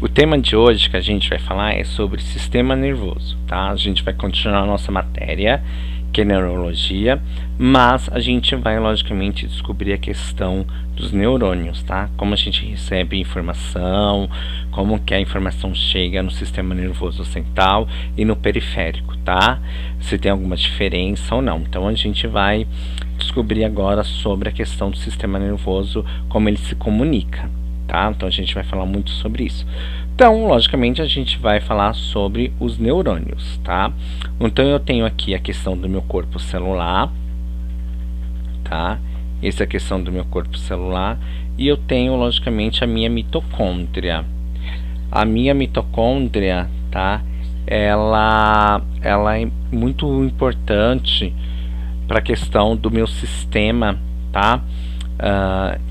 O tema de hoje que a gente vai falar é sobre sistema nervoso, tá? A gente vai continuar a nossa matéria, que é neurologia, mas a gente vai, logicamente, descobrir a questão dos neurônios, tá? Como a gente recebe informação, como que a informação chega no sistema nervoso central e no periférico, tá? Se tem alguma diferença ou não. Então, a gente vai descobrir agora sobre a questão do sistema nervoso, como ele se comunica. Tá? Então a gente vai falar muito sobre isso. Então, logicamente, a gente vai falar sobre os neurônios, tá? Então eu tenho aqui a questão do meu corpo celular, tá? Essa é a questão do meu corpo celular. E eu tenho, logicamente, a minha mitocôndria. A minha mitocôndria, tá? Ela é muito importante para a questão do meu sistema, tá?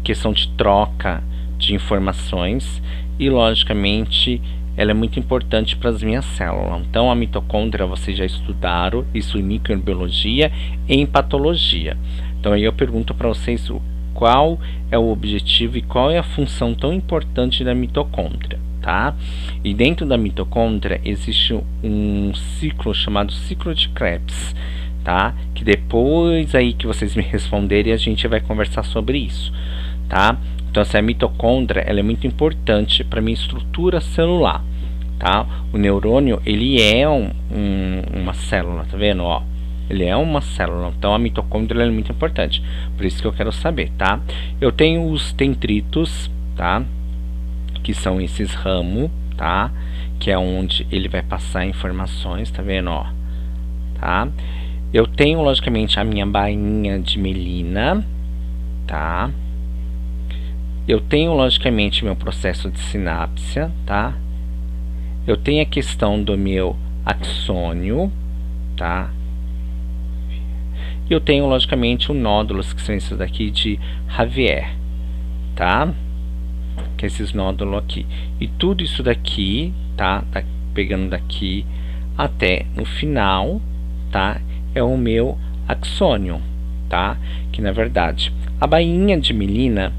Questão de troca de informações e, logicamente, ela é muito importante para as minhas células. Então, a mitocôndria, vocês já estudaram isso em microbiologia e em patologia. Então, aí eu pergunto para vocês qual é o objetivo e qual é a função tão importante da mitocôndria, tá? E dentro da mitocôndria existe um ciclo chamado ciclo de Krebs, tá? Que depois aí que vocês me responderem, a gente vai conversar sobre isso, tá? Então, essa mitocôndria, ela é muito importante para a minha estrutura celular, tá? O neurônio, ele é uma célula, tá vendo, ó? Ele é uma célula, então a mitocôndria é muito importante, por isso que eu quero saber, tá? Eu tenho os dendritos, tá? Que são esses ramos, tá? Que é onde ele vai passar informações, tá vendo, ó? Tá? Eu tenho, logicamente, a minha bainha de mielina, tá? Eu tenho, logicamente, meu processo de sinapse, tá? Eu tenho a questão do meu axônio, tá? E eu tenho, logicamente, os nódulos, que são esses daqui de Javier, tá? Que é esses nódulos aqui. E tudo isso daqui, tá? Tá pegando daqui até no final, tá? É o meu axônio, tá? Que, na verdade, a bainha de mielina,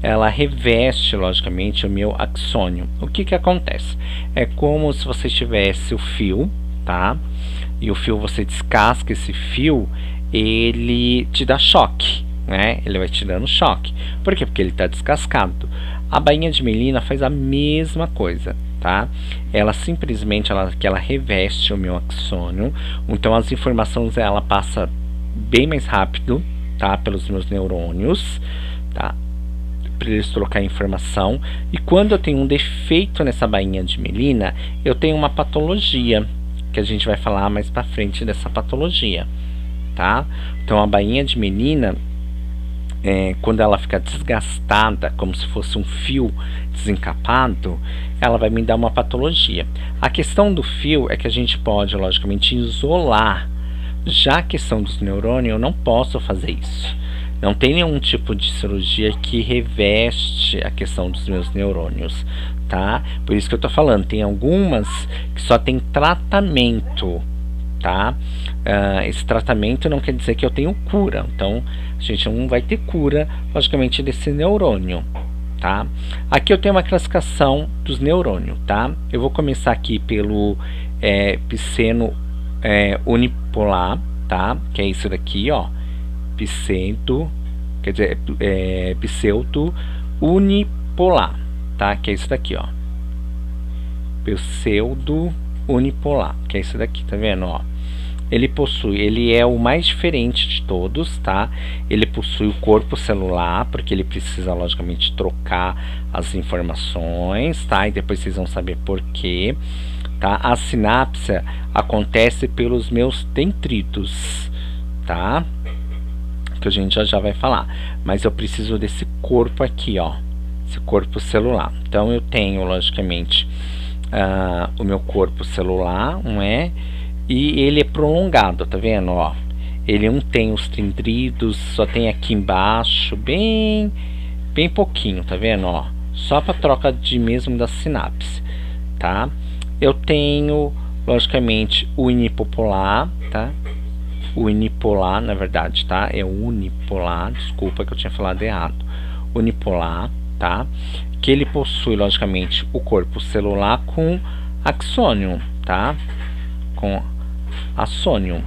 ela reveste, logicamente, o meu axônio. O que que acontece? É como se você tivesse o fio, tá? E o fio, você descasca esse fio, ele te dá choque, né? Ele vai te dando choque. Por quê? Porque ele está descascado. A bainha de mielina faz a mesma coisa, tá? Ela simplesmente, ela reveste o meu axônio. Então, as informações, ela passa bem mais rápido, tá? Pelos meus neurônios, tá? Para eles trocar informação. E quando eu tenho um defeito nessa bainha de mielina, eu tenho uma patologia, que a gente vai falar mais para frente dessa patologia, tá? Então, a bainha de mielina, quando ela fica desgastada, como se fosse um fio desencapado, ela vai me dar uma patologia. A questão do fio é que a gente pode, logicamente, isolar. Já a questão dos neurônios, eu não posso fazer isso. Não tem nenhum tipo de cirurgia que reveste a questão dos meus neurônios, tá? Por isso que eu tô falando, tem algumas que só tem tratamento, tá? Esse tratamento não quer dizer que eu tenho cura. Então, a gente não vai ter cura, logicamente, desse neurônio, tá? Aqui eu tenho uma classificação dos neurônios, tá? Eu vou começar aqui pelo pseudo unipolar, tá? Que é isso daqui, ó. Pseudo, quer dizer, pseudo unipolar, tá? Que é isso daqui, ó. Pseudo unipolar, que é isso daqui, tá vendo, ó? Ele é o mais diferente de todos, tá? Ele possui o corpo celular, porque ele precisa, logicamente, trocar as informações, tá? E depois vocês vão saber por quê, tá? A sinapse acontece pelos meus dendritos, tá? Que a gente já vai falar, mas eu preciso desse corpo aqui, ó, esse corpo celular. Então eu tenho, logicamente, o meu corpo celular, não é? E ele é prolongado, tá vendo, ó? Ele não tem os dendritos, só tem aqui embaixo, bem pouquinho, tá vendo, ó? Só para troca de mesmo da sinapse, tá? Eu tenho, logicamente, o unipolar, tá? O unipolar, na verdade, tá? É o unipolar, desculpa que eu tinha falado errado. Unipolar, tá? que ele possui, logicamente, o corpo celular com axônio, tá? Com axônio.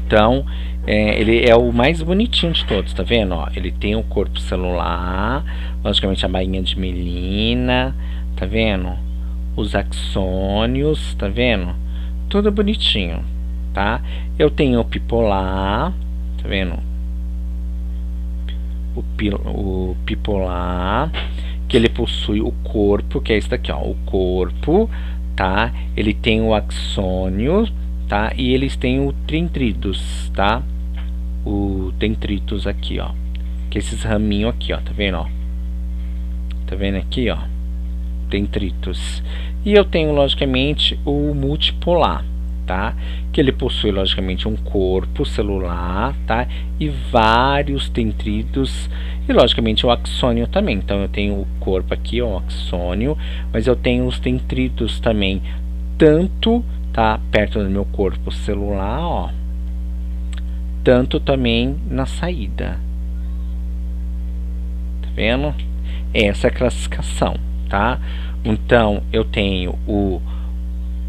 Então, ele é o mais bonitinho de todos, tá vendo? Ó, ele tem o corpo celular, logicamente a bainha de melina, tá vendo? Os axônios, tá vendo? Tudo bonitinho, tá? Eu tenho o pipolar, tá vendo? O pipolar, que ele possui o corpo, que é esse daqui, ó, o corpo, tá? Ele tem o axônio, tá? E eles têm o dendritos, tá? O dendritos aqui, ó, que é esses raminhos aqui, ó, tá vendo, ó? Tá vendo aqui, ó? Dendritos. E eu tenho, logicamente, o multipolar, tá? Que ele possui, logicamente, um corpo celular, tá? E vários dendritos e, logicamente, o axônio também. Então, eu tenho o corpo aqui, ó, o axônio, mas eu tenho os dendritos também, tanto, tá, perto do meu corpo celular, ó, tanto também na saída. Tá vendo? Essa é a classificação, tá? Então, eu tenho o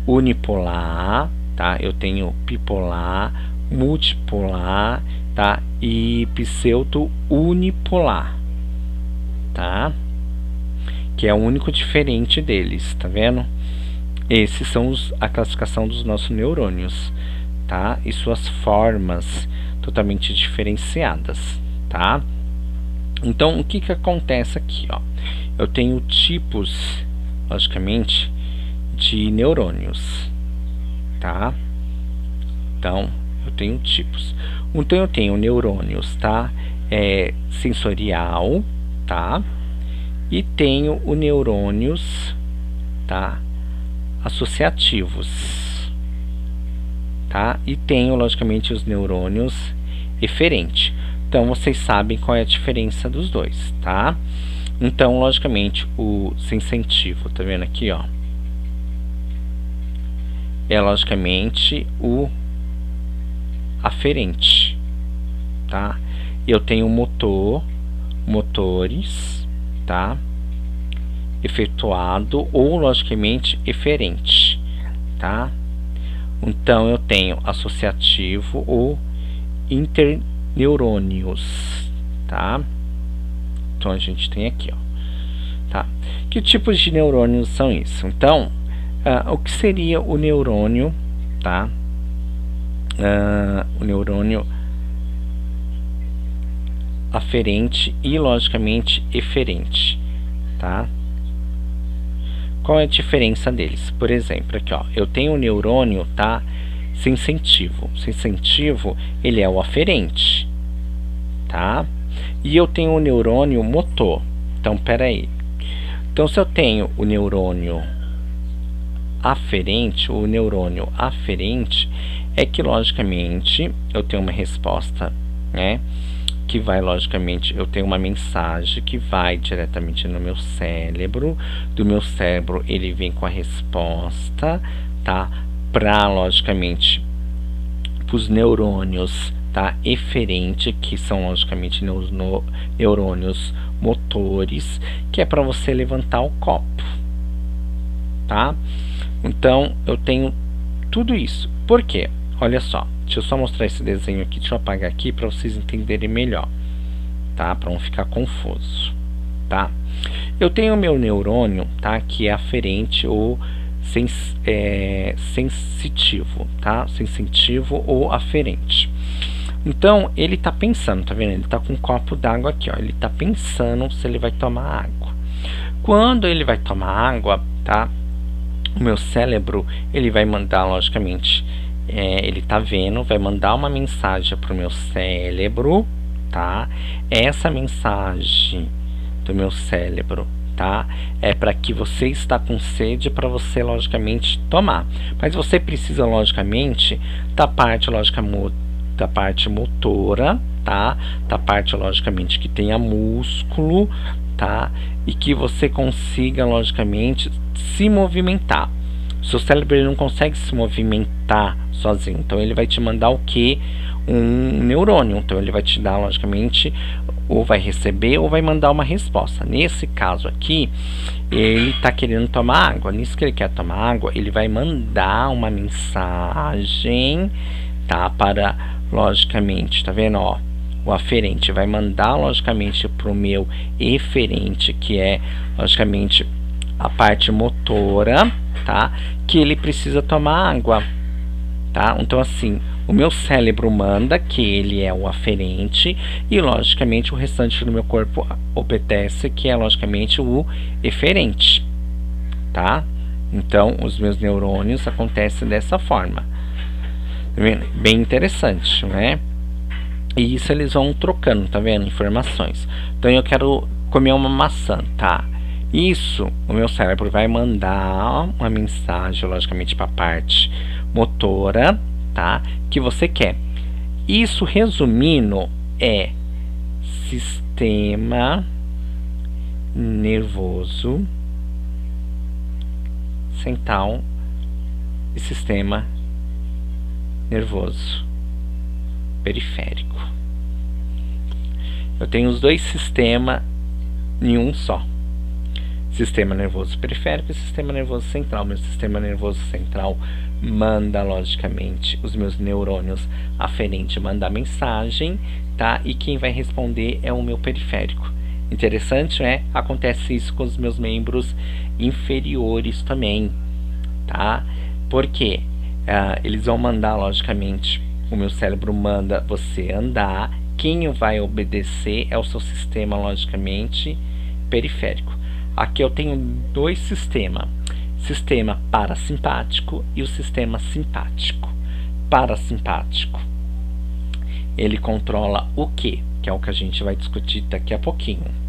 unipolar, tá? Eu tenho bipolar, multipolar, tá? E pseudo-unipolar, tá? Que é o único diferente deles, tá vendo? Esses são a classificação dos nossos neurônios, tá? E suas formas totalmente diferenciadas, tá? Então, o que que acontece aqui, ó? Eu tenho tipos, logicamente, de neurônios, tá? Então, eu tenho tipos. Então, eu tenho neurônios, tá? Sensorial, tá? E tenho o neurônios, tá? Associativos, tá? E tenho, logicamente, os neurônios eferentes. Então, vocês sabem qual é a diferença dos dois, tá? Então, logicamente, o sensitivo, tá vendo aqui, ó? É, logicamente, o aferente, tá? Eu tenho motores, tá? Efetuado ou, logicamente, eferente, tá? Então, eu tenho associativo ou interneurônios, tá? Então, a gente tem aqui, ó, tá? Que tipos de neurônios são isso? Então, o que seria o neurônio, tá? O neurônio aferente e, logicamente, eferente, tá? Qual é a diferença deles? Por exemplo, aqui, ó, eu tenho o neurônio, tá? Sensitivo. Sensitivo, ele é o aferente, tá? E eu tenho o neurônio motor. Então, peraí. Então, se eu tenho o neurônio aferente, o neurônio aferente é que, logicamente, eu tenho uma resposta, né? Que vai, logicamente, eu tenho uma mensagem que vai diretamente no meu cérebro. Do meu cérebro, ele vem com a resposta, tá? Para, logicamente, os neurônios, tá? Eferente, que são, logicamente, neurônios motores, que é para você levantar o copo, tá? Então, eu tenho tudo isso. Por quê? Olha só. Deixa eu só mostrar esse desenho aqui. Deixa eu apagar aqui para vocês entenderem melhor, tá? Para não ficar confuso, tá? Eu tenho o meu neurônio, tá? Que é aferente ou sensitivo, tá? Sensitivo ou aferente. Então, ele tá pensando, tá vendo? Ele tá com um copo d'água aqui, ó. Ele tá pensando se ele vai tomar água. Quando ele vai tomar água, tá? O meu cérebro, ele vai mandar, logicamente, ele tá vendo, vai mandar uma mensagem pro meu cérebro, tá? Essa mensagem do meu cérebro, tá? É para que você está com sede, para você, logicamente, tomar. Mas você precisa, logicamente, da parte, da parte motora, tá? Da parte, logicamente, que tenha músculo, tá? E que você consiga, logicamente, se movimentar. Seu cérebro ele não consegue se movimentar sozinho, então ele vai te mandar o que? Um neurônio. Então ele vai te dar, logicamente, ou vai receber ou vai mandar uma resposta. Nesse caso aqui, ele está querendo tomar água. Nisso que ele quer tomar água, ele vai mandar uma mensagem, tá? Para, logicamente, tá vendo, ó? O aferente vai mandar, logicamente, para o meu eferente, que é, logicamente, a parte motora, tá? Que ele precisa tomar água, tá? Então, assim, o meu cérebro manda, que ele é o aferente, e, logicamente, o restante do meu corpo obedece, que é, logicamente, o eferente, tá? Então, os meus neurônios acontecem dessa forma. Bem interessante, né? E isso eles vão trocando, tá vendo? Informações. Então eu quero comer uma maçã, tá? Isso, o meu cérebro vai mandar uma mensagem, logicamente, para a parte motora, tá? Que você quer. Isso, resumindo, é sistema nervoso central e sistema nervoso periférico. Eu tenho os dois sistemas em um só. Sistema nervoso periférico e sistema nervoso central. Meu sistema nervoso central manda, logicamente, os meus neurônios aferentes mandar mensagem, tá? E quem vai responder é o meu periférico. Interessante, né? Acontece isso com os meus membros inferiores também, tá? Por quê? Eles vão mandar, logicamente, o meu cérebro manda você andar, quem vai obedecer é o seu sistema, logicamente, periférico. Aqui eu tenho dois sistemas, sistema parasimpático e o sistema simpático. Parasimpático, ele controla o quê? Que é o que a gente vai discutir daqui a pouquinho.